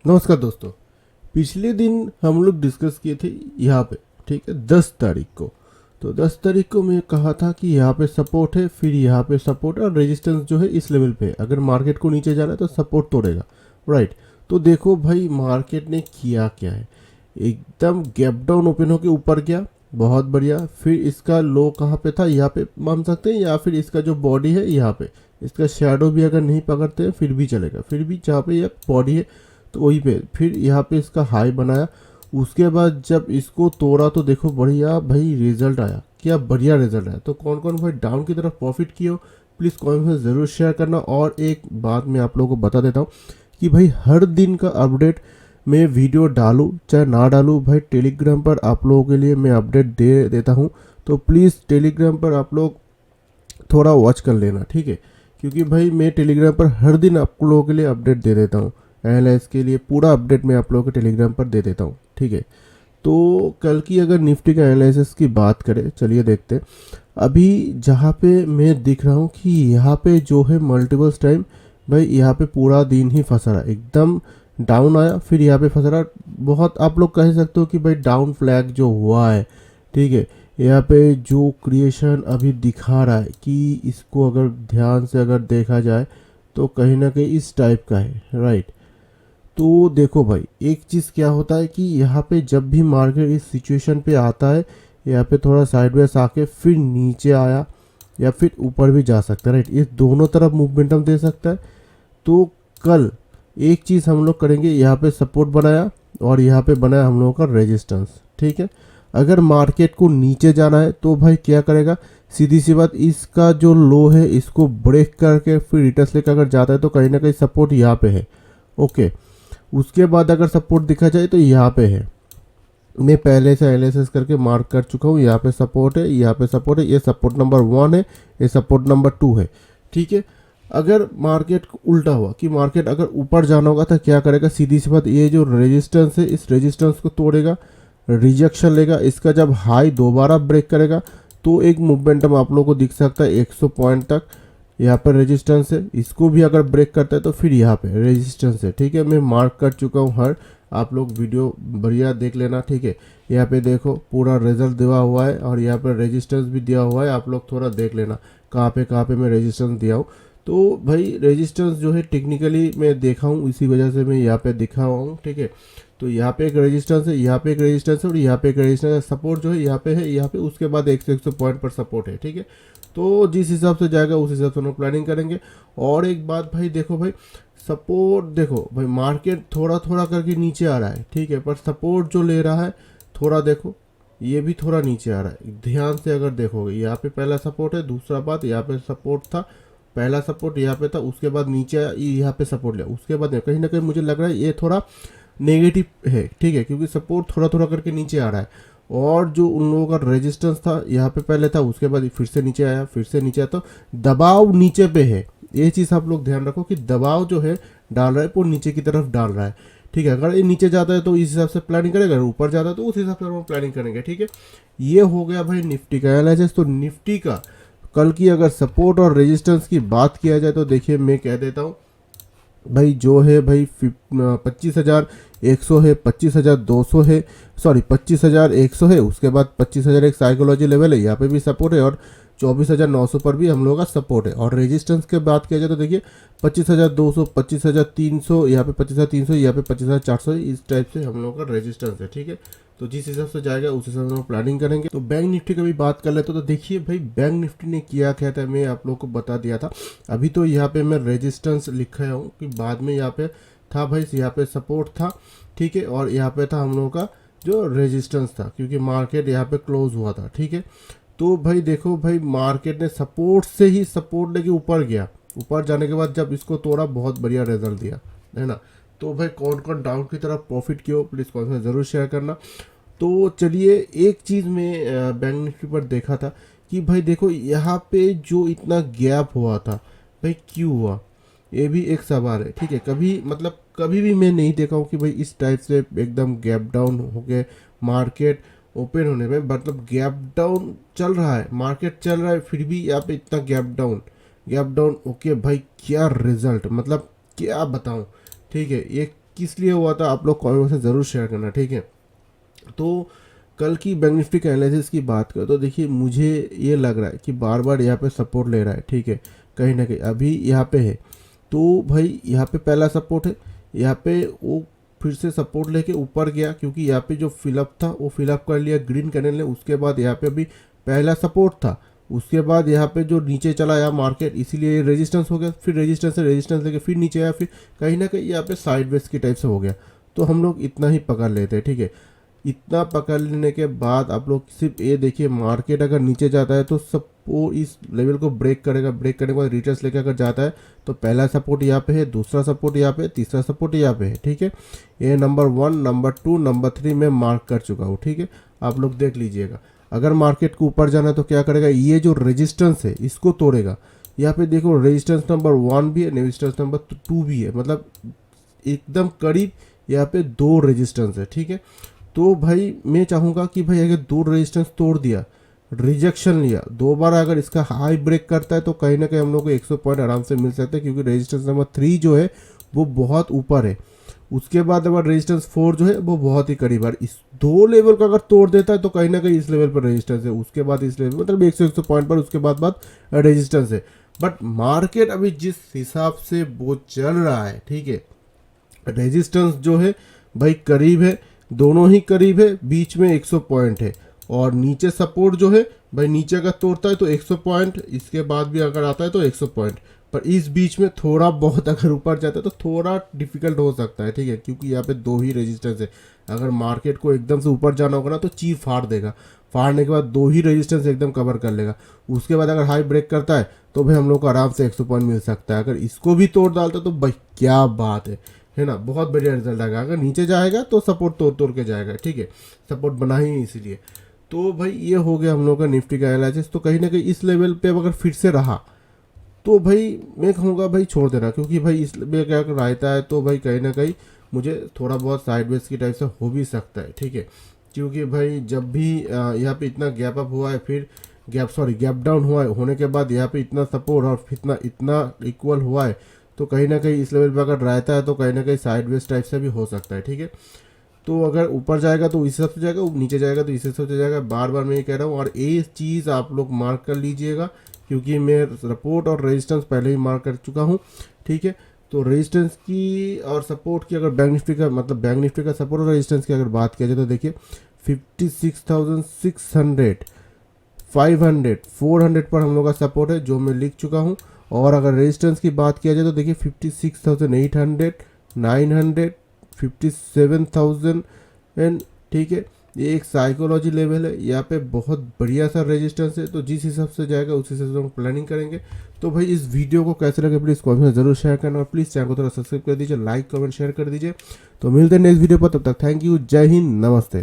नमस्कार दोस्तों। पिछले दिन हम लोग डिस्कस किए थे यहाँ पे, ठीक है, 10 तारीख को। तो 10 तारीख को मैं कहा था कि यहाँ पे सपोर्ट है, फिर यहाँ पे सपोर्ट और रेजिस्टेंस जो है इस लेवल पे है। अगर मार्केट को नीचे जाना है तो सपोर्ट तोड़ेगा, राइट। तो देखो भाई मार्केट ने किया क्या है, एकदम गैप डाउन ओपन होके ऊपर गया, बहुत बढ़िया। फिर इसका लो कहाँ पे था, यहाँ पे मान सकते हैं, या फिर इसका जो बॉडी है यहाँ पे, इसका शेडो भी अगर नहीं पकड़ते हैं फिर भी चलेगा। फिर भी जहाँ पे यह बॉडी है तो वहीं पे फिर यहाँ पे इसका हाई बनाया। उसके बाद जब इसको तोड़ा तो देखो बढ़िया भाई रिजल्ट आया, क्या बढ़िया रिजल्ट आया। तो कौन कौन भाई डाउन की तरफ प्रॉफिट किए हो, प्लीज़ कमेंट में ज़रूर शेयर करना। और एक बात मैं आप लोगों को बता देता हूँ कि भाई हर दिन का अपडेट मैं वीडियो डालूँ चाहे ना डालूँ, भाई टेलीग्राम पर आप लोगों के लिए मैं अपडेट दे देता हूँ। तो प्लीज़ टेलीग्राम पर आप लोग थोड़ा वॉच कर लेना, ठीक है, क्योंकि भाई मैं टेलीग्राम पर हर दिन आप लोगों के लिए अपडेट दे देता हूँ। एनालाइज के लिए पूरा अपडेट मैं आप लोगों को टेलीग्राम पर दे देता हूँ, ठीक है। तो कल की अगर निफ्टी का एनालिसिस की बात करें, चलिए देखते हैं। अभी जहाँ पे मैं दिख रहा हूँ कि यहाँ पे जो है मल्टीपल्स टाइम भाई यहाँ पे पूरा दिन ही फंसा रहा, एकदम डाउन आया फिर यहाँ पे फंसा रहा। बहुत आप लोग कह सकते हो कि भाई डाउन फ्लैग जो हुआ है, ठीक है, यहाँ पे जो क्रिएशन अभी दिखा रहा है कि इसको अगर ध्यान से अगर देखा जाए तो कहीं ना कहीं इस टाइप का है, राइट। तो देखो भाई एक चीज़ क्या होता है कि यहाँ पे जब भी मार्केट इस सिचुएशन पे आता है, यहाँ पे थोड़ा साइडवेज आके फिर नीचे आया या फिर ऊपर भी जा सकता है, राइट। ये दोनों तरफ मूवमेंटम दे सकता है। तो कल एक चीज़ हम लोग करेंगे, यहाँ पे सपोर्ट बनाया और यहाँ पे बनाया हम लोगों का रेजिस्टेंस, ठीक है। अगर मार्केट को नीचे जाना है तो भाई क्या करेगा, सीधी सी बात, इसका जो लो है इसको ब्रेक करके फिर रिटर्स लेकर अगर जाता है तो कहीं ना कहीं सपोर्ट यहाँ पे है, ओके। उसके बाद अगर सपोर्ट दिखा जाए तो यहाँ पे है, मैं पहले से एनालिसिस करके मार्क कर चुका हूँ। यहाँ पे सपोर्ट है, यहाँ पे सपोर्ट है, ये सपोर्ट नंबर 1 है, ये सपोर्ट नंबर 2 है, ठीक है। अगर मार्केट उल्टा हुआ कि मार्केट अगर ऊपर जाना होगा तो क्या करेगा, सीधी सी बात, ये जो रेजिस्टेंस है इस रेजिस्टेंस को तोड़ेगा, रिजेक्शन लेगा। इसका जब हाई दोबारा ब्रेक करेगा तो एक मूवमेंटम आप लोगों को दिख सकता है 100 पॉइंट तक, यहाँ पर रेजिस्टेंस है। इसको भी अगर ब्रेक करता है तो फिर यहाँ पे रेजिस्टेंस है, ठीक है। मैं मार्क कर चुका हूँ हर, आप लोग वीडियो बढ़िया देख लेना, ठीक है। यहाँ पे देखो पूरा रिजल्ट दिया हुआ है और यहाँ पर रेजिस्टेंस भी दिया हुआ है, आप लोग थोड़ा देख लेना कहाँ पे मैं रेजिस्टेंस दिया हूँ। तो भाई रेजिस्टेंस जो है टेक्निकली मैं देखा हूँ, इसी वजह से मैं यहाँ पे दिखा हुआ हूँ, ठीक है। तो यहाँ पे एक रेजिस्टेंस है, यहाँ पे एक रेजिस्टेंस है और यहाँ पे एक रेजिस्टेंस है। सपोर्ट जो है यहाँ पे है, यहाँ पे, उसके बाद 100 पॉइंट पर सपोर्ट है, ठीक है। तो जिस हिसाब से जाएगा उस हिसाब से हम लोग प्लानिंग करेंगे। और एक बात भाई देखो भाई, सपोर्ट देखो भाई मार्केट थोड़ा थोड़ा करके नीचे आ रहा है, ठीक है, पर सपोर्ट जो ले रहा है थोड़ा देखो, ये भी थोड़ा नीचे आ रहा है। ध्यान से अगर देखोगे यहाँ पे पहला सपोर्ट है, दूसरा बात यहाँ पे सपोर्ट था, पहला सपोर्ट यहाँ पे था, उसके बाद नीचे आया, यहाँ पे सपोर्ट लिया, उसके बाद कहीं ना कहीं मुझे लग रहा है ये थोड़ा नेगेटिव है, ठीक है, क्योंकि सपोर्ट थोड़ा थोड़ा करके नीचे आ रहा है। और जो उन लोगों का रेजिस्टेंस था यहाँ पे पहले था, उसके बाद फिर से नीचे आया, फिर से नीचे आया, तो दबाव नीचे पे है। ये चीज़ आप लोग ध्यान रखो कि दबाव जो है डाल रहा है वो नीचे की तरफ डाल रहा है, ठीक है। अगर ये नीचे जाता है तो इस हिसाब से प्लानिंग करेगा, अगर ऊपर जाता है तो उस हिसाब से हम प्लानिंग करेंगे, ठीक है। ये हो गया भाई निफ्टी का एनालिसिस। तो निफ्टी का कल की अगर सपोर्ट और रेजिस्टेंस की बात किया जाए तो देखिए मैं कह देता हूँ भाई, जो है भाई 25,100 है, 25,200 है, सॉरी 25,100 है, उसके बाद 25,000 एक साइकोलॉजी लेवल है, यहाँ पे भी सपोर्ट है, और 24,900 पर भी हम लोगों का सपोर्ट है। और रेजिस्टेंस की बात किया जाए तो देखिए 25,200, 25,300, यहाँ पे 25,300, यहाँ पे 25,400, इस टाइप से हम लोगों का रेजिस्टेंस है, ठीक है। तो जिस हिसाब से जाएगा उस हिसाब से हम प्लानिंग करेंगे। तो बैंक निफ्टी की भी बात कर लेते तो देखिए भाई बैंक निफ्टी ने किया क्या था, मैं आप लोगों को बता दिया था। अभी तो यहाँ पे मैं रेजिस्टेंस लिखा हूँ कि बाद में यहाँ पे था भाई, यहाँ पे सपोर्ट था, ठीक है, और यहाँ पे था हम लोगों का जो रेजिस्टेंस था, क्योंकि मार्केट यहाँ पे क्लोज हुआ था, ठीक है। तो भाई देखो भाई मार्केट ने सपोर्ट से ही सपोर्ट लेके ऊपर गया, ऊपर जाने के बाद जब इसको तोड़ा बहुत बढ़िया रिजल्ट दिया, है ना। तो भाई कौन कौन डाउन की तरफ प्रॉफिट किया हो प्लीज़ कमेंट में ज़रूर शेयर करना। तो चलिए एक चीज़ में बैंक निफ्टी पर देखा था कि भाई देखो यहाँ पे जो इतना गैप हुआ था भाई क्यों हुआ, ये भी एक सवाल है, ठीक है। कभी मतलब कभी भी मैं नहीं देखा हूँ कि भाई इस टाइप से एकदम गैप डाउन हो गए मार्केट ओपन होने में, मतलब गैप डाउन चल रहा है, मार्केट चल रहा है, फिर भी यहाँ पे इतना गैप डाउन, ओके भाई क्या रिजल्ट, मतलब क्या बताऊँ, ठीक है। ये किस लिए हुआ था आप लोग कमेंट में ज़रूर शेयर करना, ठीक है। तो कल की बैंक निफ्टी का एनालिसिस की बात करें तो देखिए मुझे ये लग रहा है कि बार बार यहाँ पे सपोर्ट ले रहा है, ठीक है, कहीं ना कहीं अभी यहाँ पे है। तो भाई यहाँ पे पहला सपोर्ट है, यहाँ पे वो फिर से सपोर्ट लेके ऊपर गया, क्योंकि यहाँ पे जो फिलअप था वो फिलअप कर लिया ग्रीन कैंडल ने। उसके बाद यहाँ पे अभी पहला सपोर्ट था, उसके बाद यहाँ पे जो नीचे चला आया मार्केट, इसीलिए ये रेजिस्टेंस हो गया, फिर रेजिस्टेंस से रेजिस्टेंस लेके फिर नीचे आया, फिर कहीं ना कहीं यहाँ पे साइडवेज की टाइप से हो गया। तो हम लोग इतना ही पकड़ लेते हैं, ठीक है। इतना पकड़ लेने के बाद आप लोग सिर्फ ये देखिए, मार्केट अगर नीचे जाता है तो सब वो इस लेवल को ब्रेक करेगा, ब्रेक करने के बाद रिटर्स लेकर अगर जाता है तो पहला सपोर्ट यहाँ पे है, दूसरा सपोर्ट यहाँ पे है, तीसरा सपोर्ट यहाँ पे है, ठीक है। ये नंबर 1, नंबर 2, नंबर 3 में मार्क कर चुका हूँ, ठीक है। आप लोग देख लीजिएगा, अगर मार्केट को ऊपर जाना है तो क्या करेगा, ये जो रेजिस्टेंस है इसको तोड़ेगा। यहाँ पे देखो रेजिस्टेंस नंबर 1 भी है, रेजिस्टेंस नंबर 2 भी है, मतलब एकदम करीब यहाँ पे 2 रेजिस्टेंस है, ठीक है। तो भाई मैं चाहूँगा कि भाई अगर 2 रेजिस्टेंस तोड़ दिया, रिजेक्शन लिया, दोबारा अगर इसका हाई ब्रेक करता है तो कहीं ना कहीं हम लोग को 100 पॉइंट आराम से मिल सकते हैं, क्योंकि रेजिस्टेंस नंबर 3 जो है वो बहुत ऊपर है। उसके बाद अगर रेजिस्टेंस 4 जो है वो बहुत ही करीब है। इस 2 लेवल को अगर तोड़ देता है तो कहीं ना कहीं इस लेवल पर रेजिस्टेंस है, उसके बाद इस लेवल मतलब 100 पॉइंट पर उसके बाद रेजिस्टेंस है। बट मार्केट अभी जिस हिसाब से वो चल रहा है, ठीक है, रेजिस्टेंस जो है भाई करीब है, दोनों ही करीब है, बीच में 100 पॉइंट है, और नीचे सपोर्ट जो है भाई नीचे अगर तोड़ता है तो 100 पॉइंट, इसके बाद भी अगर आता है तो 100 पॉइंट, पर इस बीच में थोड़ा बहुत अगर ऊपर जाता है तो थोड़ा डिफिकल्ट हो सकता है, ठीक है, क्योंकि यहाँ पे 2 ही रेजिस्टेंस है। अगर मार्केट को एकदम से ऊपर जाना होगा ना तो चीर फाड़ देगा, फाड़ने के बाद 2 ही रेजिस्टेंस एकदम कवर कर लेगा। उसके बाद अगर हाई ब्रेक करता है तो भाई हम लोग को आराम से 100 पॉइंट मिल सकता है। अगर इसको भी तोड़ डालता है तो भाई क्या बात है ना, बहुत बढ़िया रिजल्ट आएगा। अगर नीचे जाएगा तो सपोर्ट तोड़ तोड़ के जाएगा, ठीक है, सपोर्ट बना ही नहीं इसीलिए। तो भाई ये हो गया हम लोग का निफ्टी का एनालिसिस। तो कहीं ना कहीं इस लेवल पे अगर फिर से रहा तो भाई मैं कहूँगा भाई छोड़ देना, क्योंकि भाई इस लेवल क्या रहता है तो भाई कहीं ना कहीं मुझे थोड़ा बहुत साइडवेज की टाइप से हो भी सकता है, ठीक है। क्योंकि भाई जब भी यहाँ पे इतना गैप अप हुआ है, फिर गैप डाउन हुआ है, होने के बाद यहाँ पे इतना सपोर्ट और इतना इक्वल हुआ है, तो कहीं ना कहीं इस लेवल पर अगर रहता है तो कहीं ना कहीं साइडवेज टाइप से भी हो सकता है, ठीक है। तो अगर ऊपर जाएगा तो इस हिसाब से जाएगा, नीचे जाएगा तो इस हिसाब से जाएगा, बार बार मैं ये कह रहा हूँ। और ये चीज़ आप लोग मार्क कर लीजिएगा, क्योंकि मैं सपोर्ट और रेजिस्टेंस पहले ही मार्क कर चुका हूँ, ठीक है। तो रेजिस्टेंस की और सपोर्ट की अगर बैंक निफ्टी का मतलब बैंक निफ्टी का सपोर्ट और रेजिस्टेंस की अगर बात किया जाए तो देखिए 56,600, 500, 400 पर हम लोग का सपोर्ट है जो मैं लिख चुका हूँ। और अगर रेजिस्टेंस की बात किया जाए तो देखिए 56,800, 900, 57,000 एंड, ठीक है। ये एक साइकोलॉजी लेवल है, यहाँ पे बहुत बढ़िया सा रेजिस्टेंस है। तो जिस हिसाब से जाएगा उस हिसाब से हम प्लानिंग करेंगे। तो भाई इस वीडियो को कैसे लगे प्लीज़ कमेंट में ज़रूर शेयर करना, और प्लीज़ चैनल को थोड़ा सब्सक्राइब कर दीजिए, लाइक कमेंट शेयर कर दीजिए। तो मिलते हैं नेक्स्ट वीडियो पर, तब तक थैंक यू, जय हिंद, नमस्ते।